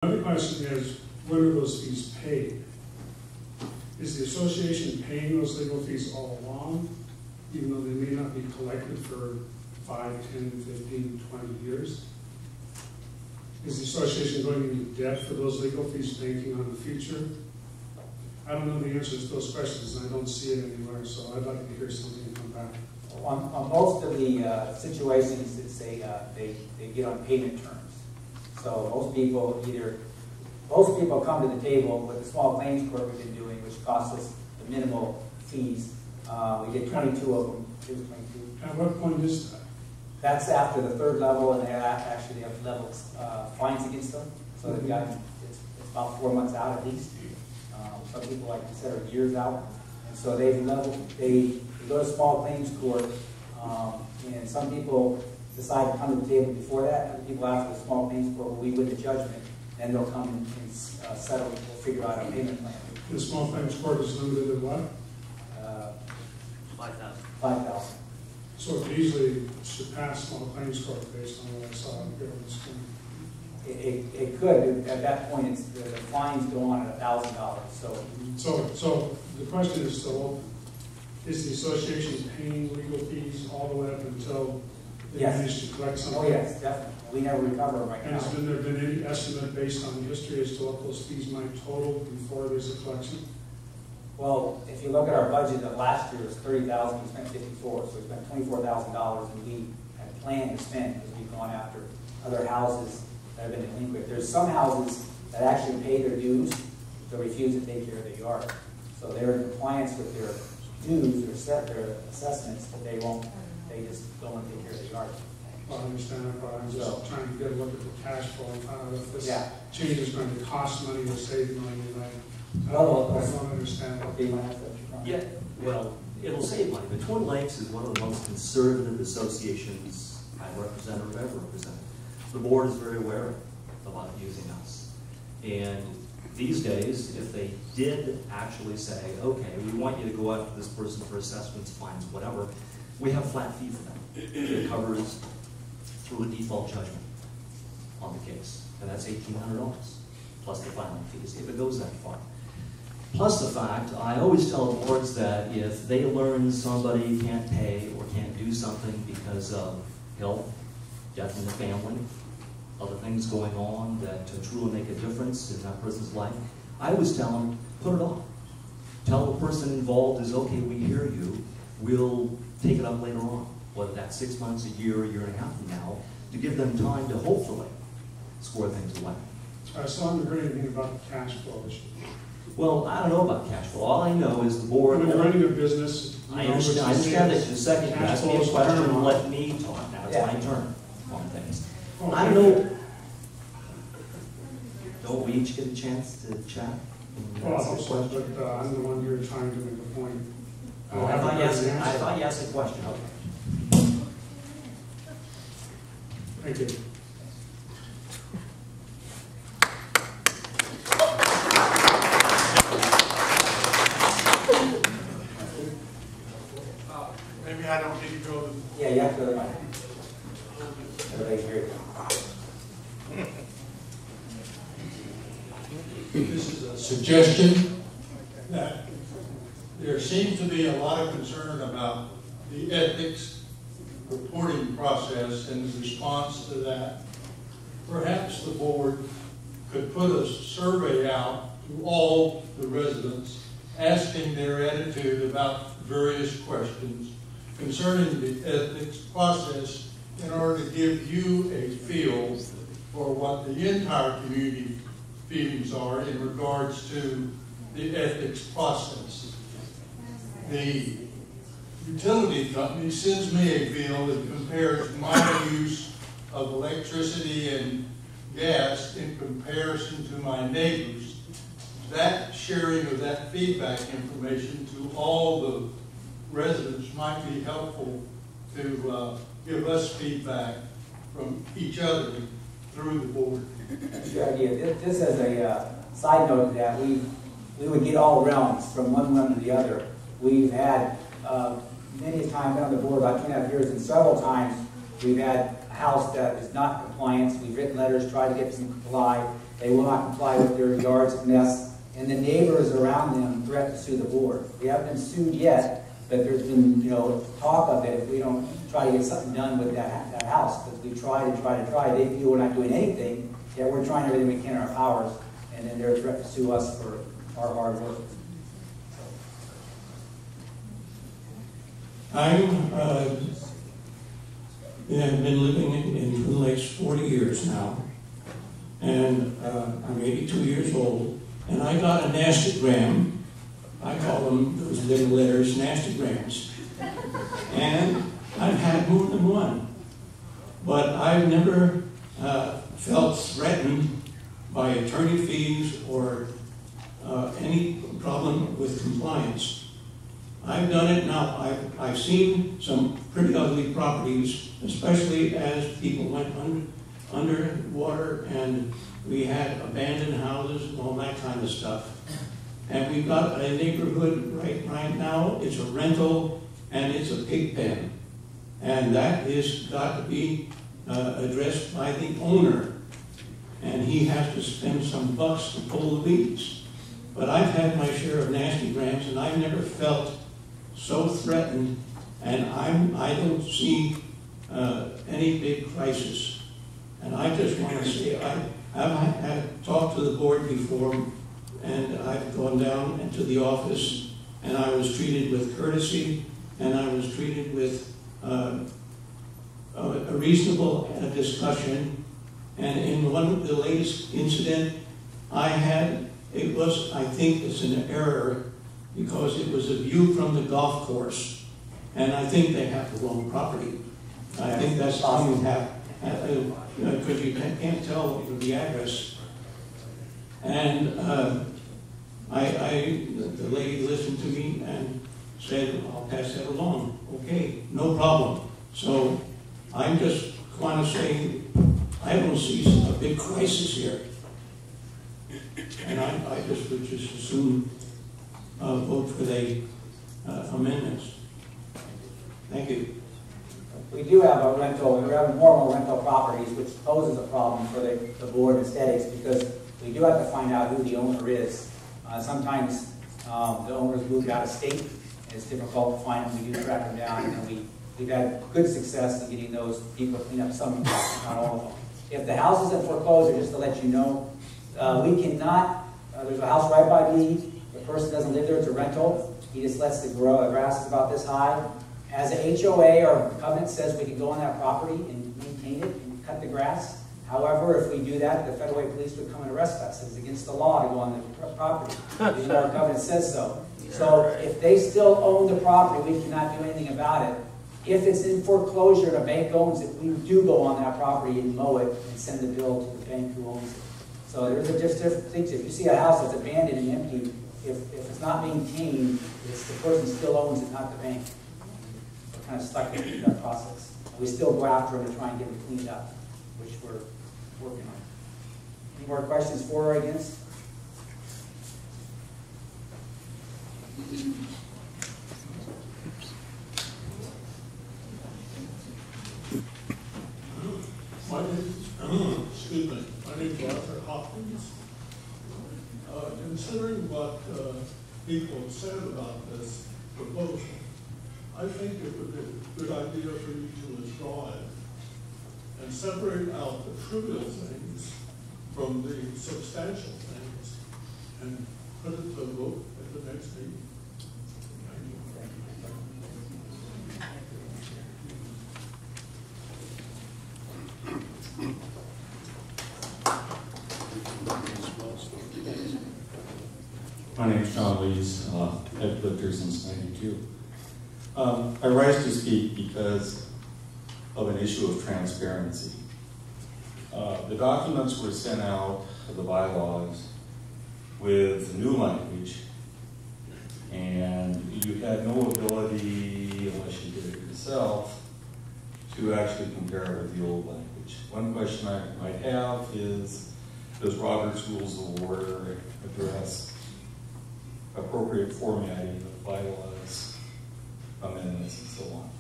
Another question is, when are those fees paid? Is the association paying those legal fees all along, even though they may not be collected for 5, 10, 15, 20 years? Is the association going into debt for those legal fees, banking on the future? I don't know the answers to those questions, and I don't see it anywhere, so I'd like to hear something come back. On most of the situations, it's they get on payment terms. So most people come to the table with the small claims court we've been doing, which costs us the minimal fees. We did 22 of them. It was 22. At what point is that? That's after the third level, and they actually have level fines against them. So they've got it's about 4 months out at least. Some people like to consider years out. And so they go to small claims court, and some people decide to come to the table before that. Other people after the small claims court, we win the judgment, then they'll come and settle. We'll figure out a payment plan. The small claims court is limited to what? 5,000. 5,000. So it could easily surpass small claims court based on what I saw here on the screen. It could. At that point, the fines go on at $1,000. So the question is still open. Is the association paying legal fees all the way up until they manage to collect something? Oh yes, definitely. We never recover them right now. And has there been any estimate based on history as to what those fees might total before there's a collection? Well, if you look at our budget of last year, it was $30,000. We spent $54,000, so we spent $24,000, and we had planned to spend because we've gone after other houses that have been delinquent. There's some houses that actually pay their dues, but refuse to take care of their yard. So they're in compliance with their dues or set their assessments, but they just don't want to take care of the yard. Well, I understand that, but I'm just trying to get a look at the cash flow and find out if this change is going to cost money or save money. I don't understand. Yeah, well, it'll save money. But Twin Lakes is one of the most conservative associations I represent or ever represented. The board is very aware about using us. And these days, if they did actually say, okay, we want you to go after this person for assessments, fines, whatever, we have flat fee for them. It covers through a default judgment on the case. And that's $1,800 plus the filing fees, if it goes that far. Plus the fact, I always tell boards that if they learn somebody can't pay or can't do something because of health, death in the family, other things going on that truly make a difference in that person's life, I always tell them, put it off. Tell the person involved is, okay, we hear you, we'll take it up later on, whether that's 6 months, a year and a half from now, to give them time to hopefully square things away. I still haven't heard anything about the cash flow issue. Well, I don't know about cash flow. All I know is the board... When you're running a business... I understand that. Just a second, you asked me a question and let me talk. Now it's my turn on things. Oh, I don't know... Don't we each get a chance to chat? Well, I hope so, but I'm the one here trying to make a point. I thought you asked a question. Okay. Thank you. Maybe I don't need to go to... Yeah, you have to go to the mic. Everybody's here. This is a suggestion that there seems to be a lot of concern about the ethics reporting process and the response to that. Perhaps the board could put a survey out to all the residents asking their attitude about various questions concerning the ethics process in order to give you a feel for what the entire community feelings are in regards to the ethics process. The utility company sends me a bill that compares my use of electricity and gas in comparison to my neighbors. That sharing of that feedback information to all the residents might be helpful to give us feedback from each other through the board. That's a good idea. This as a side note to that, we would get all realms from one to the other. We've had many times been on the board about 2.5 years, and several times we've had a house that is not in compliance. We've written letters, tried to get them to comply, They will not comply with their yards mess, and the neighbors around them threaten to sue the board. We haven't been sued yet, but there's been, talk of it if we don't try to get something done with that house, because we try. They feel we're not doing anything, yet we're trying everything we can in our powers, and then they're threatening to sue us for our hard work. I've been living in Twin Lakes 40 years now, and I'm 82 years old, and I got a nastygram. I call them, those little letters, nastygrams. And I've had more than one. But I've never felt threatened by attorney fees or any problem with compliance. I've done it now. I've seen some pretty ugly properties, especially as people went underwater and we had abandoned houses and all that kind of stuff. And we've got a neighborhood right now, it's a rental and it's a pig pen. And that is got to be addressed by the owner. And he has to spend some bucks to pull the weeds. But I've had my share of nastygrams and I've never felt so threatened, and I don't see any big crisis. And I just want to say, I've had talked to the board before, and I've gone down into the office, and I was treated with courtesy, and I was treated with a reasonable discussion. And in one of the latest incident I had, I think it's an error, because it was a view from the golf course, and I think they have the wrong property. I think that's how you have, because you can't tell the address. And the lady listened to me and said, I'll pass that along. Okay, no problem. So I just want to say, I don't see a big crisis here. And I just would just assume vote for the amendments. Thank you. We do have a rental, we have more and more rental properties, which poses a problem for the board of aesthetics, because we do have to find out who the owner is. Sometimes the owners moved out of state, and it's difficult to find them. We do track them down, and we've had good success in getting those people to clean up some, not all of them. If the house is in foreclosure, just to let you know, we cannot, there's a house right by me. The person doesn't live there, it's a rental. He just lets the grass is about this high. As a HOA or covenant says, we can go on that property and maintain it and cut the grass. However, if we do that, the federal police would come and arrest us. It's against the law to go on the property. Our covenant says so. So if they still own the property, we cannot do anything about it. If it's in foreclosure and a bank owns it, we do go on that property and mow it and send the bill to the bank who owns it. So there's different things. If you see a house that's abandoned and empty, if it's not maintained, it's the person still owns it, not the bank. We're kind of stuck in that process. We still go after them to try and get it cleaned up, which we're working on. Any more questions for or against? Excuse me. My name is Arthur Hopkins. Considering what people have said about this proposal, I think it would be a good idea for you to withdraw it and separate out the trivial things from the substantial things and put it to vote at the next meeting. My name is John Lees. I've lived here since '92. I rise to speak because of an issue of transparency. The documents were sent out of the bylaws with new language, and you had no ability, unless you did it yourself, to actually compare it with the old language. One question I might have is, does Robert's Rules of Order address appropriate formatting of bylaws, amendments, and so on?